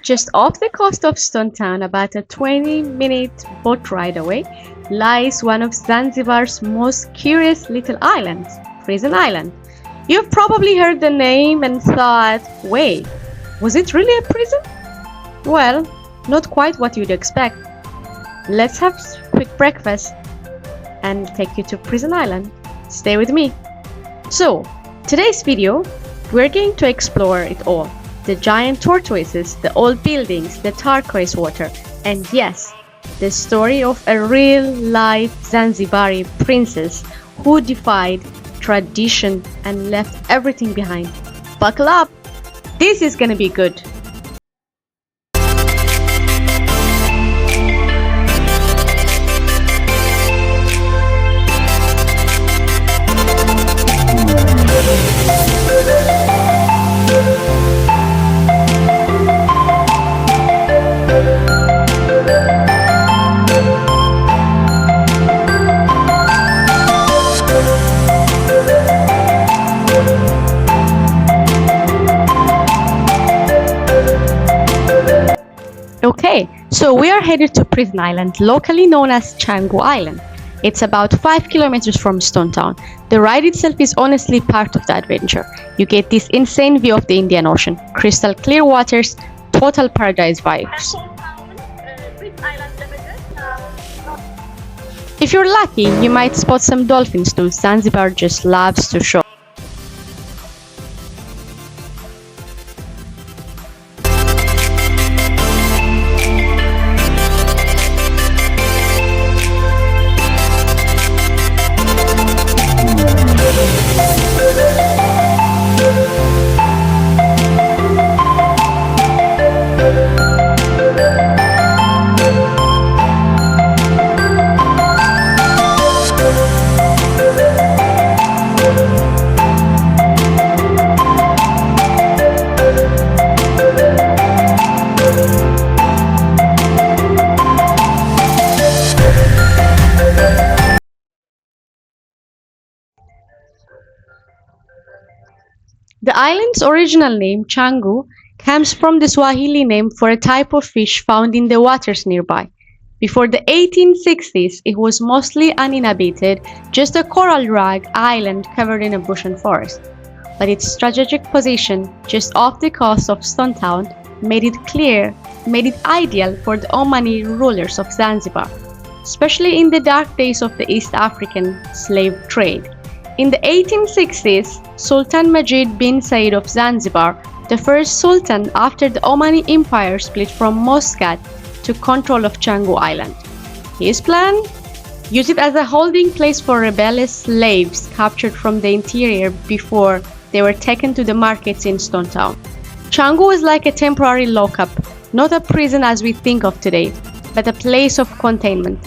Just off the coast of Stone Town, about a 20-minute boat ride away, lies one of Zanzibar's most curious little islands, Prison Island. You've probably heard the name and thought, wait, was it really a prison? Well, not quite what you'd expect. Let's have a quick breakfast and take you to Prison Island. Stay with me. So, today's video, we're going to explore it all. The giant tortoises, the old buildings, the turquoise water, and yes, the story of a real-life Zanzibari princess who defied tradition and left everything behind. Buckle up! This is gonna be good. Okay, so we are headed to Prison Island, locally known as Canggu Island. It's about 5 kilometers from Stone Town. The ride itself is honestly part of the adventure. You get this insane view of the Indian Ocean, crystal clear waters, total paradise vibes. If you're lucky, you might spot some dolphins too. Zanzibar just loves to show. The island's original name, Canggu, comes from the Swahili name for a type of fish found in the waters nearby. Before the 1860s, it was mostly uninhabited, just a coral rag island covered in a bush and forest. But its strategic position, just off the coast of Stone Town, made it ideal for the Omani rulers of Zanzibar, especially in the dark days of the East African slave trade. In the 1860s, Sultan Majid bin Said of Zanzibar, the first sultan after the Omani Empire split from Muscat, took control of Canggu Island. His plan? Use it as a holding place for rebellious slaves captured from the interior before they were taken to the markets in Stone Town. Canggu was like a temporary lockup, not a prison as we think of today, but a place of containment.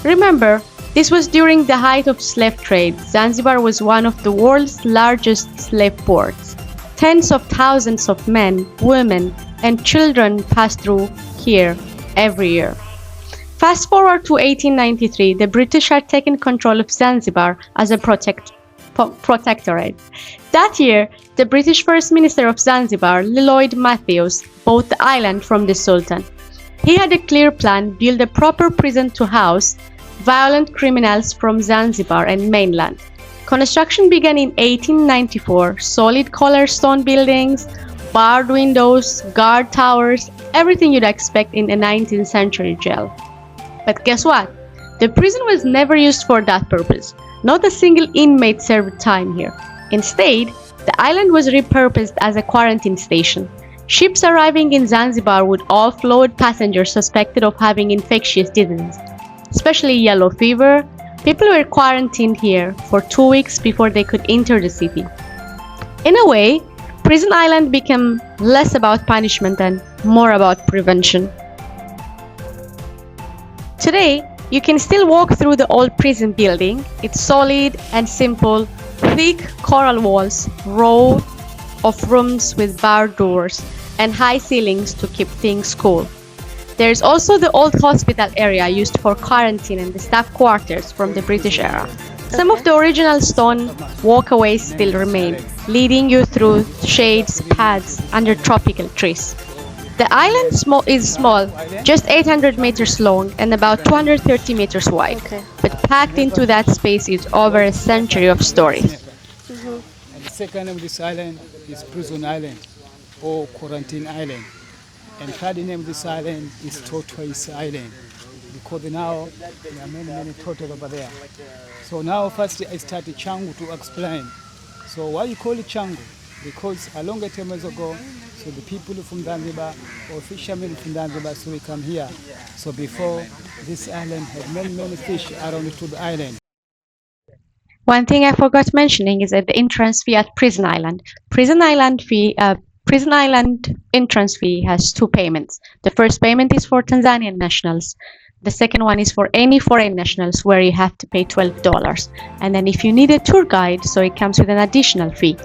Remember, this was during the height of slave trade. Zanzibar was one of the world's largest slave ports. Tens of thousands of men, women, and children passed through here every year. Fast forward to 1893, the British had taken control of Zanzibar as a protectorate. That year, the British First Minister of Zanzibar, Lloyd Matthews, bought the island from the Sultan. He had a clear plan: build a proper prison to house violent criminals from Zanzibar and mainland. Construction began in 1894, solid color stone buildings, barred windows, guard towers, everything you'd expect in a 19th century jail. But guess what? The prison was never used for that purpose. Not a single inmate served time here. Instead, the island was repurposed as a quarantine station. Ships arriving in Zanzibar would offload passengers suspected of having infectious diseases, especially yellow fever. People were quarantined here for 2 weeks before they could enter the city. In a way, Prison Island became less about punishment and more about prevention. Today, you can still walk through the old prison building. It's solid and simple, thick coral walls, row of rooms with barred doors, and high ceilings to keep things cool. There is also the old hospital area used for quarantine and the staff quarters from the British era. Some of the original stone walkways still remain, leading you through shades, paths under tropical trees. The island is small, just 800 meters long and about 230 meters wide. Okay. But packed into that space is over a century of stories. And the second name of this island is Prison Island or Quarantine Island. And third name of this island is Tortoise Island. Because now there are many turtles over there. So now first I started Changu to explain. So why you call it Changu? Because a long time ago, so the people from Zanzibar or fishermen from Zanzibar, so we come here. So before this island had many fish around to the island. One thing I forgot mentioning is that the entrance fee at Prison Island. Prison Island entrance fee has two payments. The first payment is for Tanzanian nationals. The second one is for any foreign nationals where you have to pay $12. And then if you need a tour guide, so it comes with an additional fee.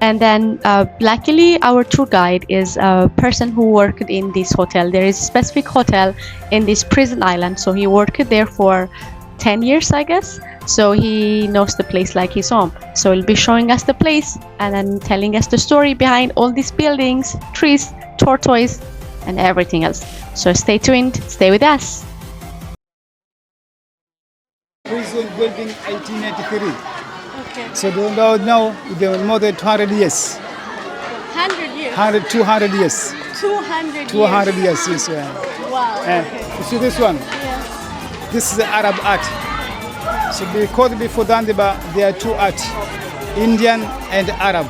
And then luckily our tour guide is a person who worked in this hotel. There is a specific hotel in this Prison Island, so he worked there for 10 years, I guess. So he knows the place like his home. So he'll be showing us the place and then telling us the story behind all these buildings, trees, tortoise, and everything else. So stay tuned, stay with us. Prison building 1883. Okay. So now there more than 200 years. 100 years. 200 years. 200 200 years. years, yes. Wow. You see this one? Yeah. This is the Arab art. So because before Zanzibar, there are two art, Indian and Arab.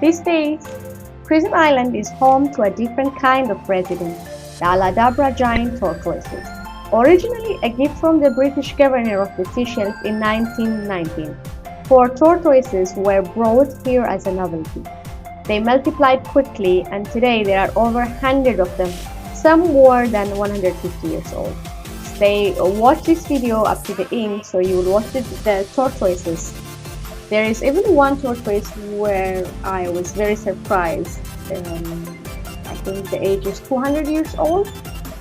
These days, Prison Island is home to a different kind of resident, the Aladabra giant tortoises. Originally a gift from the British governor of the Seychelles in 1919, 4 tortoises were brought here as a novelty. They multiplied quickly and today there are over 100 of them, some more than 150 years old. Stay watch this video up to the end so you will watch the tortoises. There is even one tortoise where I was very surprised. I think the age is 200 years old,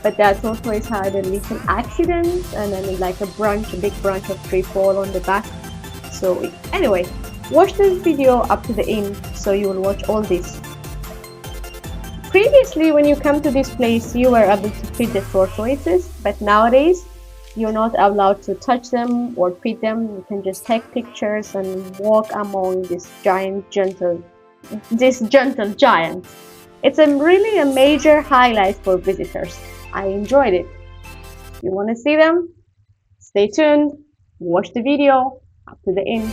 but that tortoise had a little accident and then like a big branch of tree fall on the back. So anyway, watch this video up to the end so you will watch all this. Previously, when you come to this place, you were able to feed the tortoises, but nowadays you're not allowed to touch them or feed them. You can just take pictures and walk among this gentle giant. It's really a major highlight for visitors. I enjoyed it. If you want to see them, stay tuned, watch the video up to the end.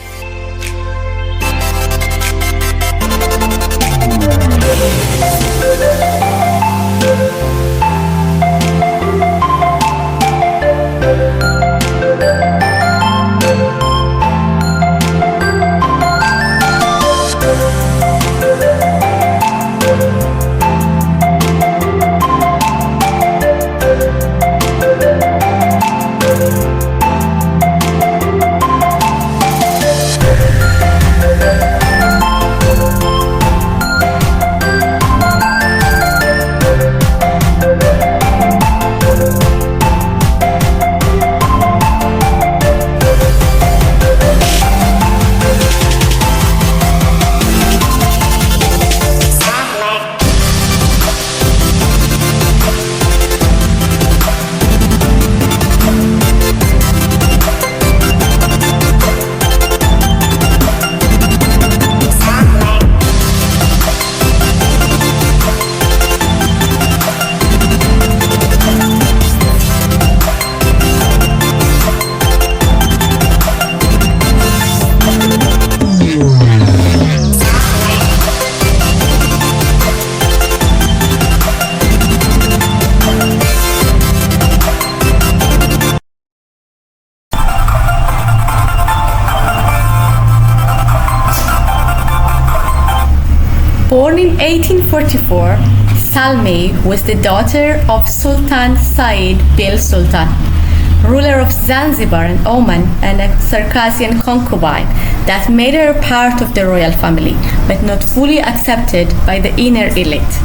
Born in 1844, Salme was the daughter of Sultan Said bil Sultan, ruler of Zanzibar and Oman, and a Circassian concubine that made her part of the royal family, but not fully accepted by the inner elite.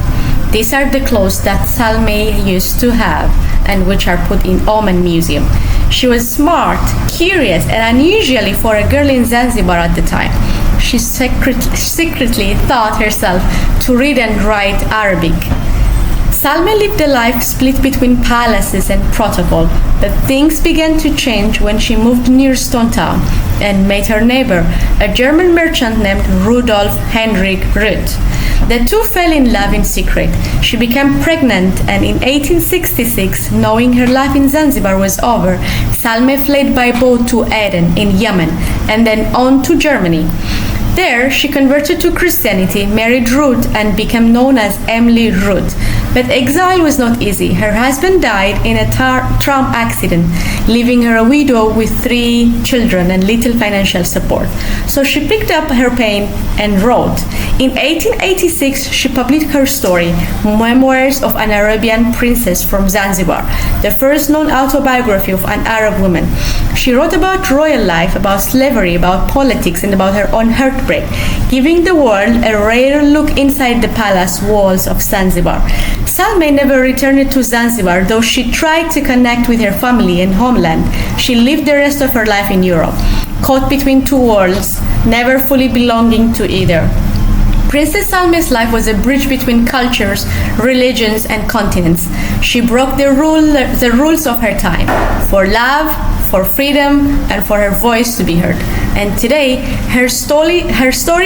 These are the clothes that Salme used to have and which are put in Oman Museum. She was smart, curious, and unusually for a girl in Zanzibar at the time. She secretly taught herself to read and write Arabic. Salme lived a life split between palaces and protocol, but things began to change when she moved near Stone Town and met her neighbor, a German merchant named Rudolf Heinrich Ruth. The two fell in love in secret. She became pregnant, and in 1866, knowing her life in Zanzibar was over, Salme fled by boat to Aden in Yemen and then on to Germany. There, she converted to Christianity, married Ruth, and became known as Emily Ruth. But exile was not easy. Her husband died in a tram accident, leaving her a widow with 3 children and little financial support. So she picked up her pen and wrote. In 1886, she published her story, Memoirs of an Arabian Princess from Zanzibar, the first known autobiography of an Arab woman. She wrote about royal life, about slavery, about politics, and about her own heartbreak, giving the world a rare look inside the palace walls of Zanzibar. Salme never returned to Zanzibar, though she tried to connect with her family and homeland. She lived the rest of her life in Europe, caught between two worlds, never fully belonging to either. Princess Salme's life was a bridge between cultures, religions, and continents. She broke the rules of her time, for love, for freedom, and for her voice to be heard. And today, her story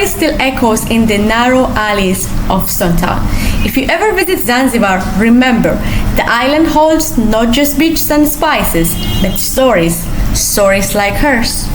still echoes in the narrow alleys of Stone Town. If you ever visit Zanzibar, remember, the island holds not just beaches and spices, but stories like hers.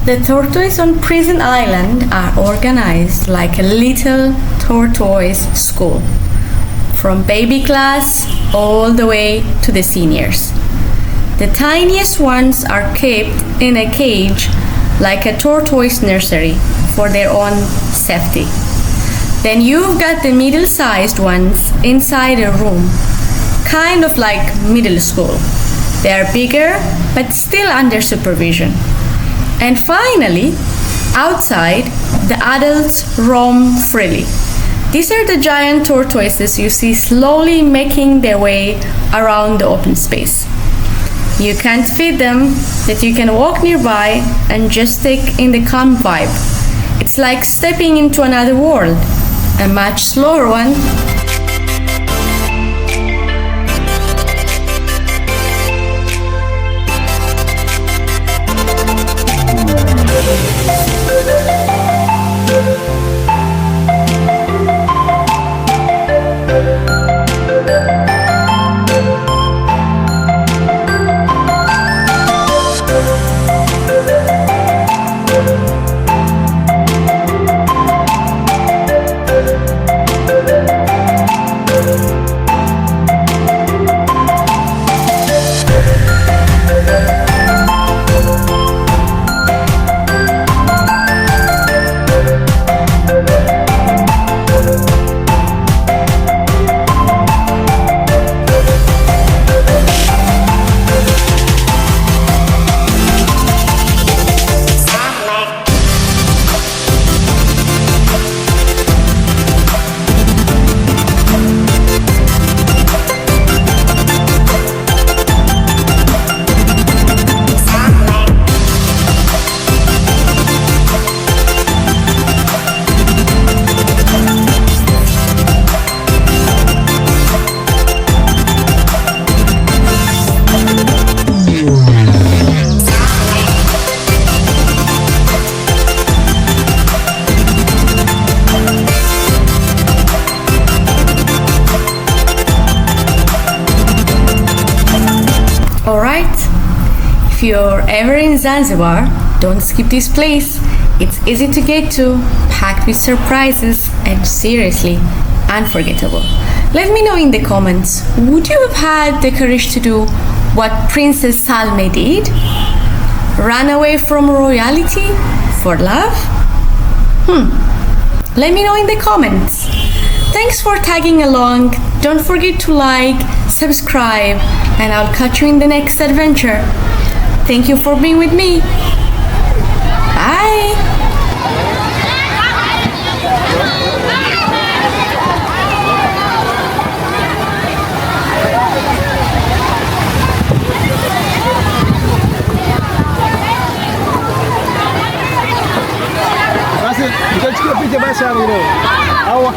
The tortoise on Prison Island are organized like a little tortoise school, from baby class all the way to the seniors. The tiniest ones are kept in a cage like a tortoise nursery for their own safety. Then you've got the middle-sized ones inside a room, kind of like middle school. They are bigger but still under supervision. And finally, outside, the adults roam freely. These are the giant tortoises you see slowly making their way around the open space. You can't feed them, but you can walk nearby and just take in the calm vibe. It's like stepping into another world, a much slower one. Alright, if you're ever in Zanzibar, don't skip this place. It's easy to get to, packed with surprises, and seriously unforgettable. Let me know in the comments, would you have had the courage to do what Princess Salme did? Run away from royalty for love? Let me know in the comments. Thanks for tagging along. Don't forget to like, subscribe, and I'll catch you in the next adventure. Thank you for being with me. Bye. Basi, mtachukua picha basi hapo leo. Au,